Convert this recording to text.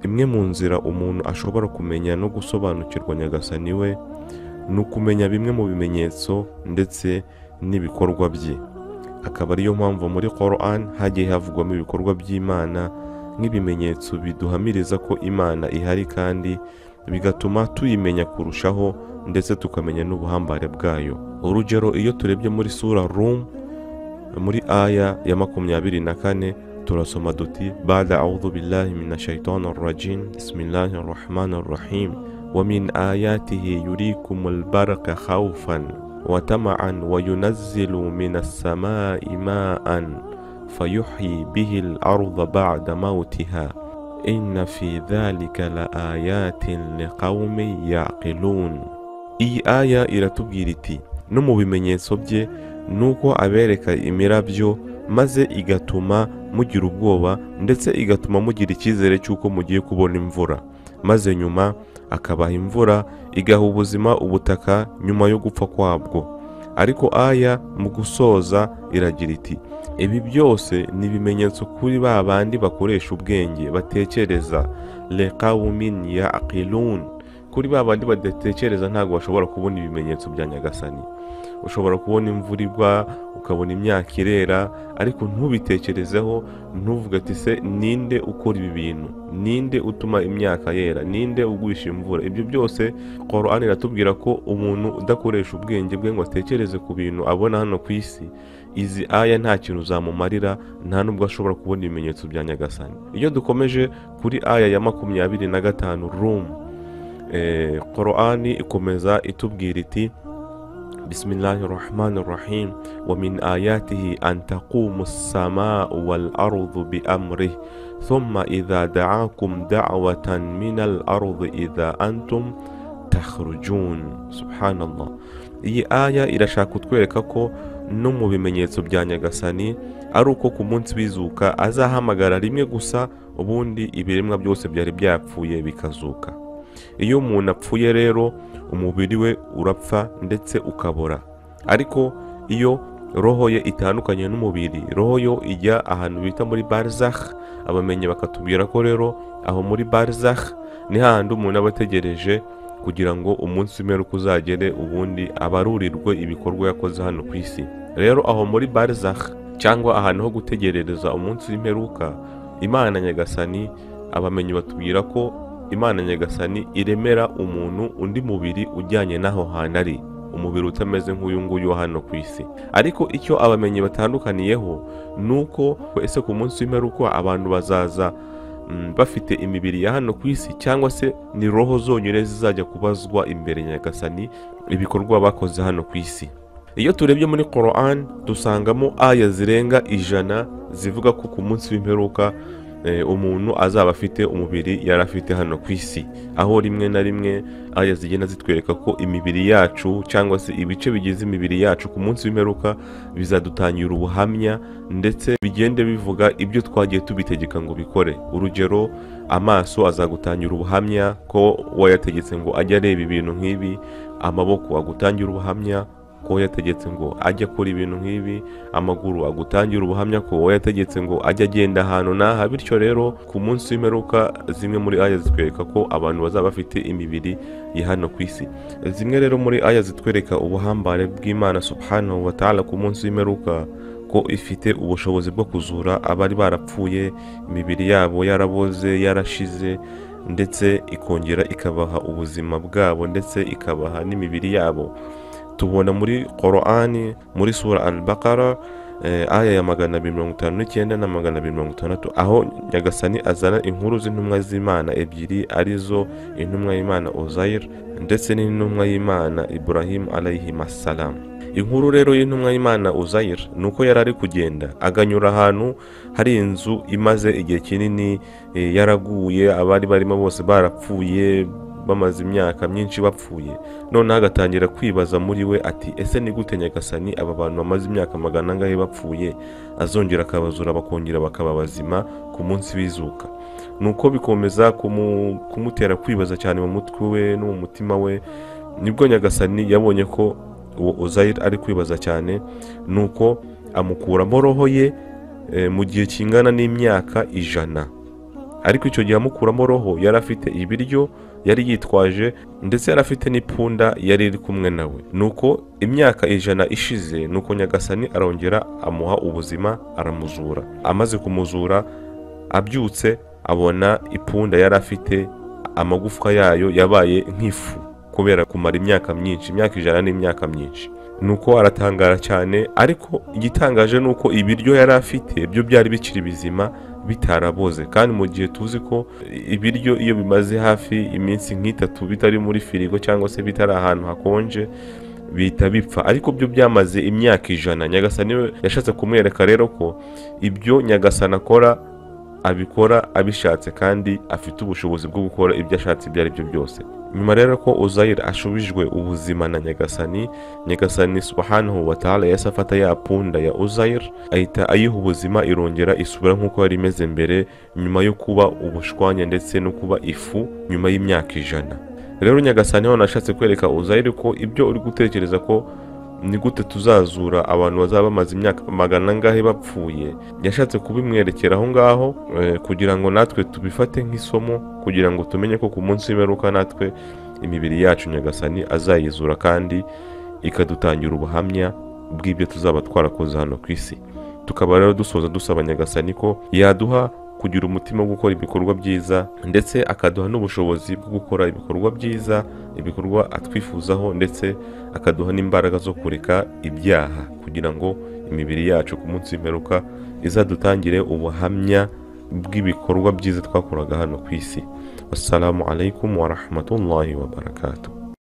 imwe mu nzira umuntu ashobora kumenya no gusobanukirwa nyagasani we ni ukumenya bimwe mu bimenyetso ndetse n'ibikorwa bye. Akaba ariyo mpamvu muri Quran hagiye havugwamo ibikorwa by'Imana nk'ibimenyetso biduhamiriza ko Imana ihari, kandi bigatuma tuyimenya kurushaho ndetse tukamenya n'ubuhambare bwayo. Urugero, iyo turebye muri sura Rum muri aya ya 24 turasoma duti ba'da a'udhu billahi minash shaitanir rajim bismillahir rahmanir rahim wa min ayatihi yurikumul barqa khawfan wa tama'an wa yunazzilu minas samaa'i ma'an fayuhyi bihil arda ba'da mawtiha inna fi dhalika la ayatin liqaumin yaqilun. Iyi aya iratubwira iti no mu bimenyetso bye nuko abereka imirabyo maze igatuma mugira ubwoba ndetse igatuma mugira icyizere cy'uko mugiye kubona imvura, maze nyuma akabaha imvura igaha ubuzima ubutaka nyuma yo gupfa kwabwo. Ariko aya mu gusoza iragira iti ibi byose ni ibimenyetso kuri ba bandi bakoresha ubwenge batekereza, liqaumin yaqilun, kuri ba bandi badatekereza ntabwo bashobora kubona ibimenyetso bya nyagasani. Ushobora kubona imvura igwa, ukabona imyaka irera, ariko ntubitekerezeho, ntuvuga ati se ninde ukora ibi bintu, ninde utuma imyaka yera, ninde ugwisha imvura. Ibyo byose Quran iratubwira ko umuntu udakoresha ubwenge bwe ngo atekereze ku bintu abona hano ku isi, izi aya nta kintu zamumarira, nta nubwo ashobora kubona ibimenyetso bya nyagasani. Iyo dukomeje kuri aya ya 25 Rum, Quran ikomeza itubwira iti bismillahir rahmanir rahim wa min ayatihi an taqumu as-samaa'u wal ardu bi amrihi thumma idha da'akum da'watan min al ardi idha antum takhrujun. Subhanallah. Iyi aya irashaka kutwereka ko no mu bimenyetso bya nyagasani ari uko ku munsi w'izuka azahamagara rimwe gusa, ubundi ibiremwa byose byari byapfuye bikazuka. Iyo umuntu apfuye rero umubiri we urapfa ndetse ukabora, ariko iyo roho ye itandukanye n'umubiri, roho yo ijya ahantu bita muri barzakh. Abamenye bakatubwira ko rero aho muri barzakh ni hahandi umuntu aba ategereje kugira ngo umunsi w'imperuka uzagere, ubundi abarurirwe ibikorwa yakoze hano ku isi. Rero aho muri barzakh cyangwa ahantu ho gutegerereza umunsi w'imperuka, Imana nyagasani, abamenyi batubwira ko Imana nyagasani iremera umuntu undi mubiri ujyanye n'aho hantu ari, umubiri utameze nk'uyu nguyu wa hano ku isi. Ariko icyo abamenyi batandukaniyeho nuko ese ku munsi w'imperuka abantu bazaza bafite imibiri ya hano ku isi, cyangwa se ni roho zonyine zizajya kubazwa imbere nyagasani ibikorwa bakoze hano ku isi. Iyo turebye muri Quran dusangamo aya zirenga 100 zivuga ko ku munsi w'imperuka umuntu azaba afite umubiri yari afite hano ku isi, aho rimwe na rimwe aya zigenda zitwereka ko imibiri yacu cyangwa se ibice bigize imibiri yacu ku munsi w'imperuka bizadutangira ubuhamya, ndetse bigende bivuga ibyo twagiye tubitegeka ngo bikore. Urugero, amaso azagutangira ubuhamya ko wayategetse ngo ajye areba ibintu nk'ibi, amaboko agutangira ubuhamya ko yategetse ngo ajya akora ibintu nk'ibi, amaguru agutangira ubuhamya ko yategetse ngo ajya agenda ahantu n'aha. Bityo rero ku munsi w'imperuka zimwe muri aya zitwereka ko abantu bazaba bafite imibiri ya hano ku isi. Zimwe rero muri aya zitwereka ubuhambare bw'Imana subhanahu wa ta'ala ku munsi w'imperuka, ko ifite ubushobozi bwo kuzura abari barapfuye, imibiri yabo yaraboze yarashize, ndetse ikongera ikabaha ubuzima bwabo ndetse ikabaha n'imibiri yabo. Tubona muri Quran muri sura Al-Baqara aya ya 259 na 260, aho nyagasani azana inkuru z'intumwa z'Imana ebyiri, arizo intumwa y'Imana Uzair ndetse n'intumwa y'Imana Ibrahim alayhi assalam. Inkuru rero y'intumwa y'Imana Uzair nuko yari ari kugenda aganyura ahantu hari inzu imaze igihe kinini yaraguye, abari barimo bose barapfuye, bamaze imyaka myinshi bapfuye. None agatangira kwibaza muri we ati ese ni gute nyagasani aba bantu bamaze imyaka 100 bapfuye azongera akabazura bakongera bakaba bazima ku munsi w'izuka? Nuko bikomeza kumutera kwibaza cyane mu mutwe we no mu mutima we. Nibwo nyagasani yabonye ko uwo Uzair ari kwibaza cyane, nuko amukuramo roho ye mu gihe kingana n'imyaka 100. ariko icyo gihe amukuramo roho yari afite ibiryo yari yitwaje, ndetse yari afite n'ipunda yari iri kumwe nawe. nuko imyaka 100 ishize, nuko Nyagasani arongera amuha ubuzima, aramuzura. Amaze kumuzura, abyutse abona ipunda yari afite amagufwa yayo yabaye nk'ifu kubera kumara imyaka myinshi. Imyaka 100 ni imyaka myinshi. nuko aratangara cyane, ariko igitangaje nuko ibiryo yari afite byo byari bikiri bizima bitaraboze, kandi mu gihe tuzi ko ibiryo iyo bimaze hafi iminsi nk'itatu bitari muri firigo cyangwa se bitari ahantu hakonje bihita bipfa, ariko byo byamaze imyaka 100. Nyagasani we yashatse kumwereka rero ko ibyo Nyagasani akora abikora abishatse, kandi afite ubushobozi bwo gukora ibyo ashatse ibyo ari byo byose. Nyuma rero ko Uzair ashubijwe ubuzima na Nyagasani, Nyagasani subhanahu wa ta'ala yasafata ya punda ya Uzair ahita ayiha ubuzima, irongera isubira nk'uko yari imeze mbere, nyuma yo kuba ubushwanya ndetse no kuba ifu nyuma y'imyaka 100. Rero Nyagasani hano ashatse kwereka Uzair ko ibyo uri gutekereza ko ni gute tuzazura abantu bazaba bamaze imyaka 100 bapfuye, yashatse kubimwerekera aho ngaho kugira ngo natwe tubifate nk'isomo, kugira ngo tumenye ko ku munsi w'imperuka natwe imibiri yacu Nyagasani azayizura, kandi ikadutangira ubuhamya bw'ibyo tuzaba twarakoze hano ku isi. Tukaba rero dusoza dusaba Nyagasani ko yaduha kugira umutima wo gukora ibikorwa byiza, ndetse akaduha n'ubushobozi bwo gukora ibikorwa byiza, ibikorwa atwifuzaho, ndetse akaduha n'imbaraga zo kureka ibyaha, kugira ngo imibiri yacu ku munsi w'imperuka izadutangire ubuhamya bw'ibikorwa byiza twakoraga hano ku isi. Wassalamu alaikum wa rahmatullahi wa barakatuh.